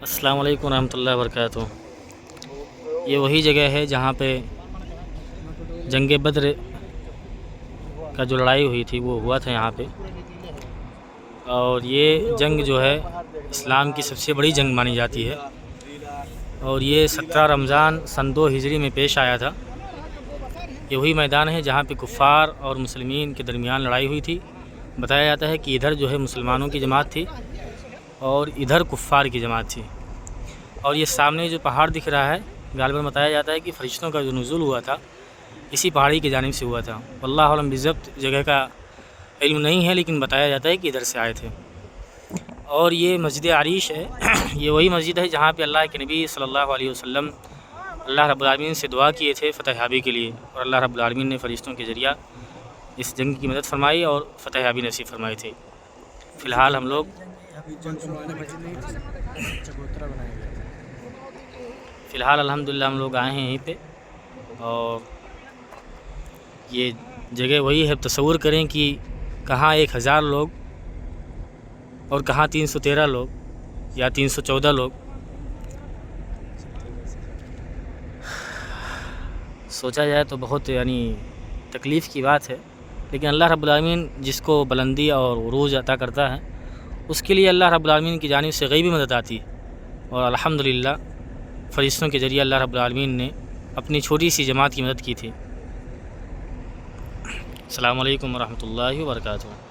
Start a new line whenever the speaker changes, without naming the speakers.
अस्सलाम वालेकुम रहमतुल्लाहि व बरकातुहू। ये वही जगह है जहाँ पे जंग बद्र का जो लड़ाई हुई थी वो हुआ था यहाँ पे। और ये जंग जो है इस्लाम की सबसे बड़ी जंग मानी जाती है। और ये 17 रमज़ान सन 2 हिजरी में पेश आया था। ये वही मैदान है जहाँ पे कुफ़ार और मुसलमीन के दरमियान लड़ाई हुई थी। बताया जाता है कि इधर जो है मुसलमानों की जमात थी और इधर कुफ़ार की जमात थी। और ये सामने जो पहाड़ दिख रहा है, गालिबन बताया जाता है कि फ़रिश्तों का जो नुज़ूल हुआ था इसी पहाड़ी की जानिब से हुआ था। वल्लाहु अलम बिज़ब्त जगह का इल्म नहीं है, लेकिन बताया जाता है कि इधर से आए थे। और ये मस्जिद आरीश है ये वही मस्जिद है जहाँ पे अल्लाह के नबी सल्लल्लाहु अलैहि वसल्लम अल्लाह रब्बुल आलमीन से दुआ किए थे फ़तह याबी के लिए, और अल्लाह रब्बुल आलमीन ने फ़रिश्तों के ज़रिया इस जंग की मदद फरमाई और फ़तह याबी नसीब फरमाई थी। फ़िलहाल हम लोग अल्हम्दुलिल्लाह हम लोग आए हैं यहीं पे। और ये जगह वही है, तसव्वुर करें कि कहाँ 1000 लोग और कहाँ 313 लोग या 314 लोग। सोचा जाए तो बहुत तकलीफ़ की बात है, लेकिन अल्लाह रब्बुल आलमीन जिसको बुलंदी और उरूज अता करता है उसके लिए अल्लाह रब्बुल आलमीन की जानिब से गैबी मदद आती है। और अल्हम्दुलिल्लाह फ़रिश्तों के ज़रिए अल्लाह रब्बुल आलमीन ने अपनी छोटी सी जमात की मदद की थी। अस्सलामु अलैकुम व रहमतुल्लाहि व बरकातुहू।